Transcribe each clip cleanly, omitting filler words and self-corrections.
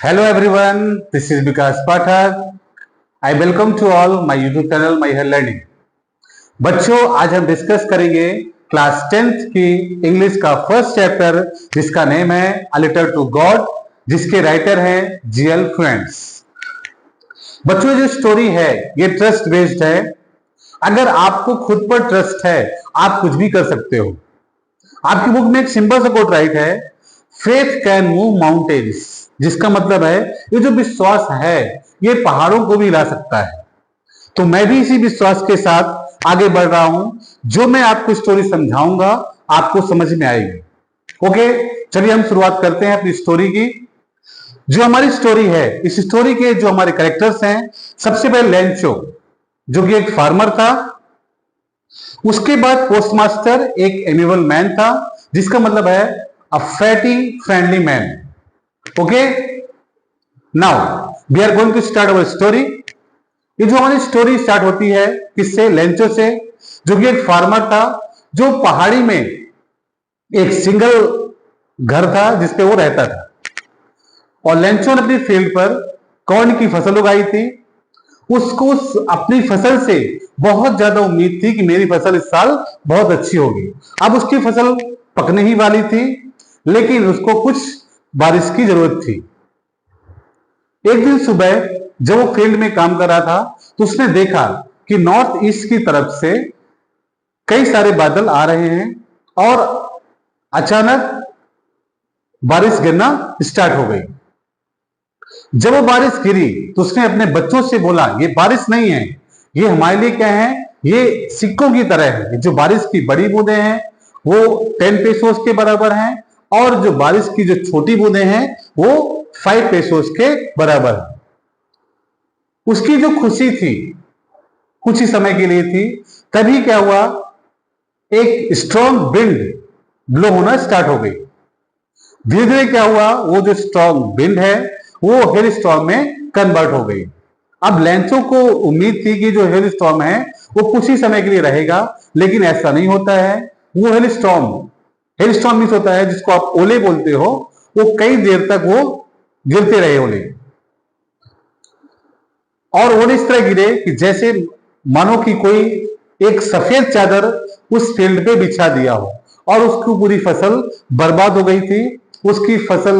Hello everyone, this is Vikas Pathak. I welcome to all my YouTube channel My Hair Learning. बच्चों, आज हम discuss करेंगे class 10th की English का first chapter जिसका name है अ लेटर टू गॉड, जिसके राइटर हैं जीएल फ्रेंड्स। बच्चों, जो स्टोरी है ये ट्रस्ट बेस्ड है। अगर आपको खुद पर ट्रस्ट है आप कुछ भी कर सकते हो। आपकी बुक में एक सिंपल सा कोट राइट है, फेथ कैन मूव माउंटेन्स, जिसका मतलब है ये जो विश्वास है ये पहाड़ों को भी हिला सकता है। तो मैं भी इसी विश्वास के साथ आगे बढ़ रहा हूं। जो मैं आपको स्टोरी समझाऊंगा आपको समझ में आएगी। ओके, चलिए हम शुरुआत करते हैं अपनी स्टोरी की। जो हमारी स्टोरी है, इस स्टोरी के जो हमारे कैरेक्टर्स हैं, सबसे पहले लेंचो जो कि एक फार्मर था। उसके बाद पोस्टमास्टर एक एमिबल मैन था, जिसका मतलब है a fatty friendly man. Okay, now we are going to start our story. ये जो हमारी स्टोरी स्टार्ट होती है किससे? लेंचो से, जो कि एक फार्मर था जो पहाड़ी में एक सिंगल घर था जिसपे वो रहता था। और लेंचो ने अपनी फील्ड पर कॉर्न की फसल उगाई थी। उसको अपनी फसल से बहुत ज्यादा उम्मीद थी कि मेरी फसल इस साल बहुत अच्छी होगी। अब उसकी फसल पकने ही वाली थी, लेकिन उसको कुछ बारिश की जरूरत थी। एक दिन सुबह जब वो फील्ड में काम कर रहा था तो उसने देखा कि नॉर्थ ईस्ट की तरफ से कई सारे बादल आ रहे हैं और अचानक बारिश गिरना स्टार्ट हो गई। जब वो बारिश गिरी तो उसने अपने बच्चों से बोला, ये बारिश नहीं है, ये हमारे लिए क्या है, ये सिक्कों की तरह है। जो बारिश की बड़ी बूंदें हैं वो 10 पेसोस के बराबर हैं, और जो बारिश की जो छोटी बूंदें हैं वो 5 पेसोस के बराबर है। उसकी जो खुशी थी कुछ ही समय के लिए थी। तभी क्या हुआ, एक स्ट्रॉन्ग विंड ब्लो होना स्टार्ट हो गई। धीरे धीरे क्या हुआ, वो जो स्ट्रॉन्ग विंड है वो हेल स्टॉर्म में कन्वर्ट हो गई। अब लेंचो को उम्मीद थी कि जो हेल स्टॉर्म है वो कुछ ही समय के लिए रहेगा, लेकिन ऐसा नहीं होता है। वो हेल स्टॉर्म मीन्स होता है जिसको आप ओले बोलते हो, वो कई देर तक वो गिरते रहे ओले। और ओले इस तरह गिरे कि जैसे मानो कि कोई एक सफेद चादर उस फील्ड पे बिछा दिया हो, और उसकी पूरी फसल बर्बाद हो गई थी। उसकी फसल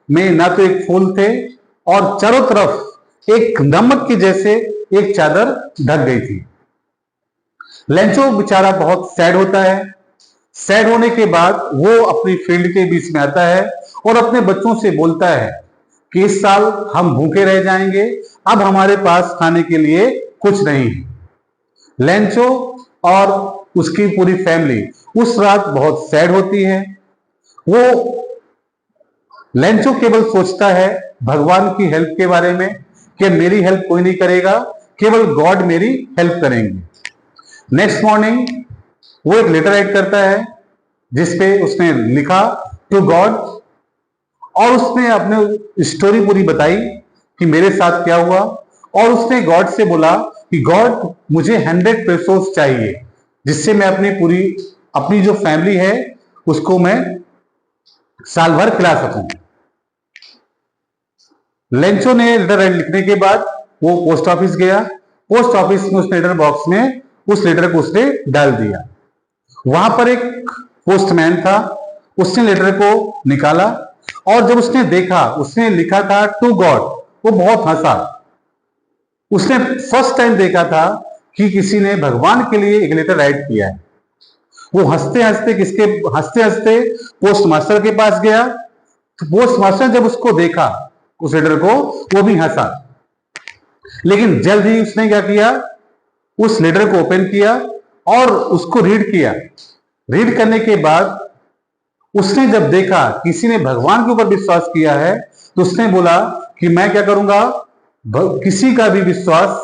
में ना तो एक फूल थे और चारों तरफ एक नमक की जैसे एक चादर ढक गई थी। लेंचो बेचारा बहुत सैड होता है। सैड होने के बाद वो अपनी फील्ड के बीच में आता है और अपने बच्चों से बोलता है कि इस साल हम भूखे रह जाएंगे, अब हमारे पास खाने के लिए कुछ नहीं है। लेंचो और उसकी पूरी फैमिली उस रात बहुत सैड होती है। वो लेंचो केवल सोचता है भगवान की हेल्प के बारे में कि मेरी हेल्प कोई नहीं करेगा, केवल गॉड मेरी हेल्प करेंगे। नेक्स्ट मॉर्निंग वो एक लेटर राइट करता है जिसपे उसने लिखा टू गॉड, और उसने अपने स्टोरी पूरी बताई कि मेरे साथ क्या हुआ। और उसने गॉड से बोला कि गॉड मुझे 100 पेसोस चाहिए, जिससे मैं अपनी जो फैमिली है उसको मैं साल भर खिला सकूं। लेंचो ने लेटर लिखने के बाद वो पोस्ट ऑफिस गया। पोस्ट ऑफिस में उस लेटर बॉक्स में उस लेटर को उसने डाल दिया। वहां पर एक पोस्टमैन था, उसने लेटर को निकाला और जब उसने देखा उसने लिखा था टू गॉड, वो बहुत हंसा। उसने फर्स्ट टाइम देखा था कि किसी ने भगवान के लिए एक लेटर राइट किया है। वो हंसते हंसते पोस्ट मास्टर के पास गया। तो पोस्ट मास्टर जब उसको देखा उस लेटर को, वो भी हंसा। लेकिन जल्द ही उसने क्या किया, उस लेटर को ओपन किया और उसको रीड किया। रीड करने के बाद उसने जब देखा किसी ने भगवान के ऊपर विश्वास किया है, तो उसने बोला कि मैं क्या करूंगा, किसी का भी विश्वास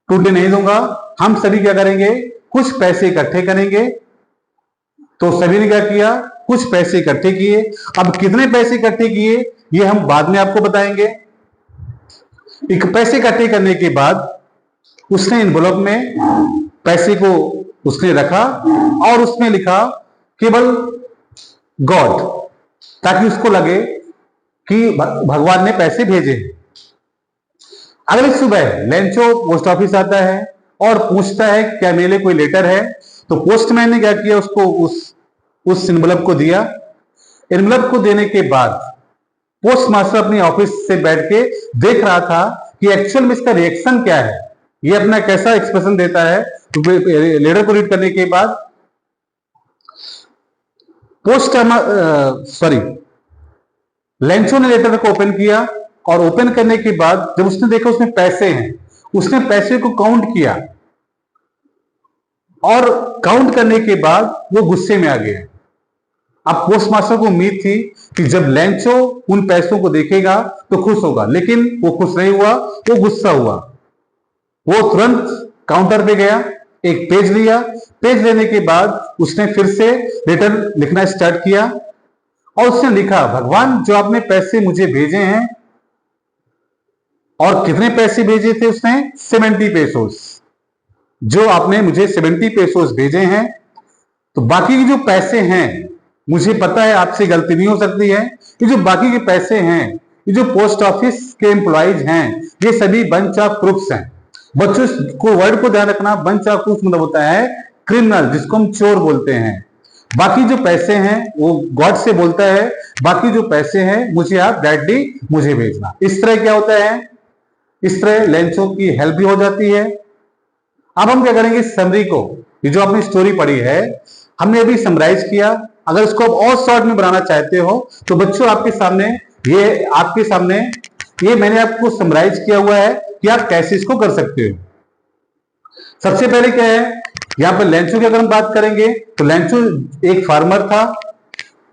टूटने नहीं दूंगा। हम सभी क्या करेंगे, कुछ पैसे इकट्ठे करेंगे। तो सभी ने क्या किया, कुछ पैसे इकट्ठे किए। अब कितने पैसे इकट्ठे किए ये हम बाद में आपको बताएंगे। पैसे इकट्ठे करने के बाद उसने एनवलप में पैसे को उसने रखा और उसमें लिखा केवल गॉड, ताकि उसको लगे कि भगवान ने पैसे भेजे। अगली सुबह लेंचो पोस्ट ऑफिस आता है और पूछता है क्या मेरे लिए कोई लेटर है। तो पोस्टमैन ने क्या किया, उसको उस एनवलप को दिया। एनवलप को देने के बाद पोस्ट मास्टर अपने ऑफिस से बैठ के देख रहा था कि एक्चुअल में इसका रिएक्शन क्या है, ये अपना कैसा एक्सप्रेशन देता है। तो लेटर को रीड करने के बाद लेंचो ने लेटर को ओपन किया और ओपन करने के बाद जब उसने देखा उसमें पैसे हैं, उसने पैसे को काउंट किया और काउंट करने के बाद वो गुस्से में आ गया। अब पोस्ट मास्टर को उम्मीद थी कि जब लेंचो उन पैसों को देखेगा तो खुश होगा, लेकिन वो खुश नहीं हुआ, वो गुस्सा हुआ। वो तुरंत काउंटर पे गया, एक पेज लिया। पेज लेने के बाद उसने फिर से लेटर लिखना स्टार्ट किया और उसने लिखा, भगवान जो आपने पैसे मुझे भेजे हैं, और कितने पैसे भेजे थे उसने, 70 पेसोस। जो आपने मुझे 70 पेसोस भेजे हैं, तो बाकी के जो पैसे हैं, मुझे पता है आपसे गलती नहीं हो सकती है, ये जो बाकी के पैसे हैं, ये जो पोस्ट ऑफिस के एम्प्लॉइज हैं, ये सभी बंच ऑफ क्रूक्स हैं। बच्चों को वर्ड को ध्यान रखना, बंच ऑफ क्रूक्स मतलब होता है क्रिमिनल, जिसको हम चोर बोलते हैं। बाकी जो पैसे हैं वो गॉड से बोलता है, बाकी जो पैसे हैं मुझे आप डायरेक्टली मुझे भेजना। इस तरह क्या होता है, इस तरह लेंचो की हेल्प भी हो जाती है। अब हम क्या करेंगे, समरी को, ये जो आपने स्टोरी पढ़ी है हमने अभी समराइज किया। अगर इसको आप और शॉर्ट में बनाना चाहते हो तो बच्चों आपके सामने ये मैंने आपको समराइज किया हुआ है कि आप कैसे इसको कर सकते हो। सबसे पहले क्या है, यहां पर लेंचो की अगर हम बात करेंगे तो लेंचो एक फार्मर था।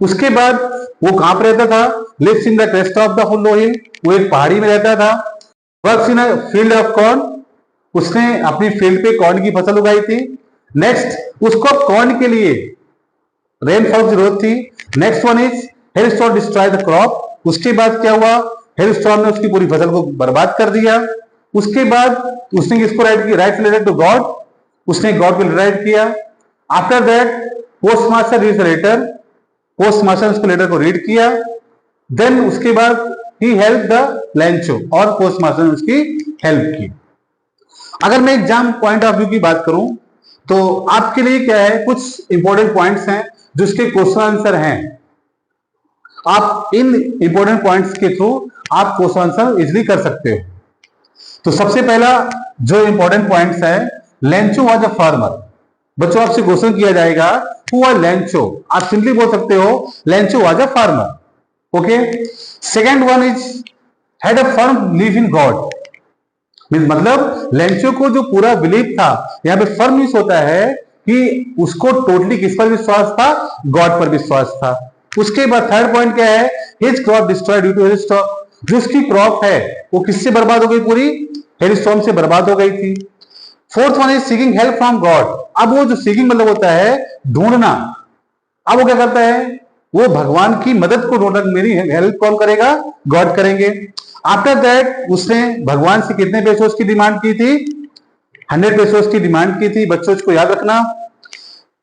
उसके बाद वो कहां पर रहता था, lives in the crest of the hollow hill, वो एक पहाड़ी में रहता था। Works in a field of corn, उसने अपनी फील्ड पे कॉर्न की फसल उगाई थी। नेक्स्ट उसको कॉर्न के लिए रेनफॉल की जरूरत थी। Next one is hello storm destroy the crop. उसके बाद क्या हुआ, हेल स्टॉर्म ने उसकी पूरी फसल को बर्बाद कर दिया। उसके बाद उसने किसको राइट किया, राइट रिलेटेड टू गॉड, उसने गॉड को राइट किया। After that post master reads the letter, post master ने उसको लेटर को रीड किया। देन उसके बाद ही हेल्प द लेंचो, और पोस्ट मास्टर ने उसकी हेल्प की। अगर मैं एग्जाम पॉइंट ऑफ व्यू की बात करूं तो आपके लिए क्या है, कुछ इंपॉर्टेंट पॉइंट्स हैं जिसके क्वेश्चन आंसर हैं। आप इन इंपॉर्टेंट पॉइंट्स के थ्रू आप क्वेश्चन आंसर इजिली कर सकते हो। तो सबसे पहला जो इंपॉर्टेंट पॉइंट्स है, लेंचो वाज अ फार्मर। बच्चों आपसे क्वेश्चन किया जाएगा हु वाज लेंचो, आप सिंपली बोल सकते हो Lencho was a farmer. Okay. Second one is had a firm believe in God, मतलब लेंचो को जो पूरा बिलीव था, यहां पे फर्म मींस होता है कि उसको टोटली किस पर विश्वास था, गॉड पर विश्वास था। उसके बाद थर्ड पॉइंट क्या है, his crop destroyed due to hail storm, जो उसकी क्रॉप है वो किससे बर्बाद हो गई, पूरी हेल स्टॉर्म से बर्बाद हो गई थी। Fourth one is seeking help from God. अब वो जो सीकिंग मतलब होता है ढूंढना, अब वो क्या करता है, वो भगवान की मदद को ढूंढ, मेरी हेल्प कौन करेगा, गॉड करेंगे। आफ्टर दैट उसने भगवान से कितने पेसोस की डिमांड की थी, 100 पेसोस की डिमांड की थी। बच्चों इसको याद रखना।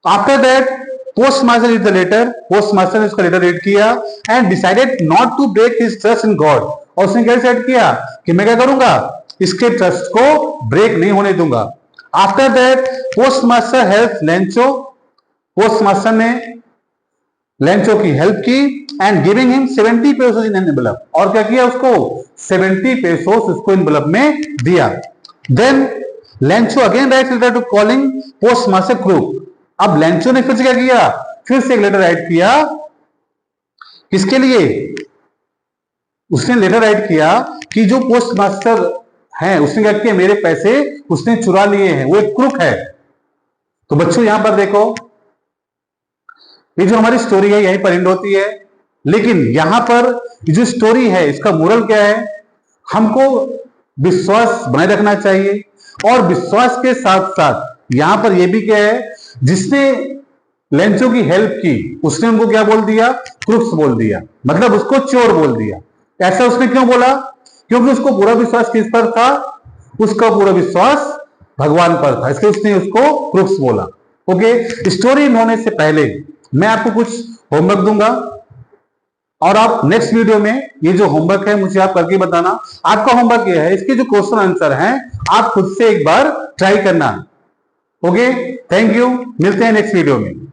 After that post master is the letter, post master ने उसका लेटर रीड किया and decided not to break his trust in God, और उसने क्या डिसाइड किया कि मैं क्या करूंगा, इसके ट्रस्ट को ब्रेक नहीं होने दूंगा। After that post master help Lencho, post master ने लेंचो की हेल्प की and giving him 70 pesos in envelope, और क्या किया, उसको 70 पेसोस उसको एनवेलप में दिया। Then Lencho again write letter to calling post master crook. अब लेंचो ने फिर से क्या किया, फिर से एक लेटर राइट किया, किसके लिए, उसने लेटर राइट किया कि जो पोस्ट मास्टर है उसने क्या किया, मेरे पैसे उसने चुरा लिए हैं, वो एक क्रूक है। तो बच्चों यहां पर देखो, ये जो हमारी स्टोरी है यहीं पर एंड होती है, लेकिन यहां पर जो स्टोरी है इसका मोरल क्या है, हमको विश्वास बनाए रखना चाहिए। और विश्वास के साथ साथ यहां पर यह भी क्या है, जिसने लेंचो की हेल्प की उसने उनको क्या बोल दिया, क्रूक्स बोल दिया, मतलब उसको चोर बोल दिया। ऐसा उसने क्यों बोला, क्योंकि उसको पूरा विश्वास किस पर था, उसका पूरा विश्वास भगवान पर था, इसलिए उसने उसको क्रूक्स बोला। ओके। स्टोरी होने से पहले मैं आपको कुछ होमवर्क दूंगा। और आप नेक्स्ट वीडियो में ये जो होमवर्क है मुझे आप करके बताना। आपका होमवर्क ये है, इसके जो क्वेश्चन आंसर हैं आप खुद से एक बार ट्राई करना। ओके, थैंक यू, मिलते हैं नेक्स्ट वीडियो में।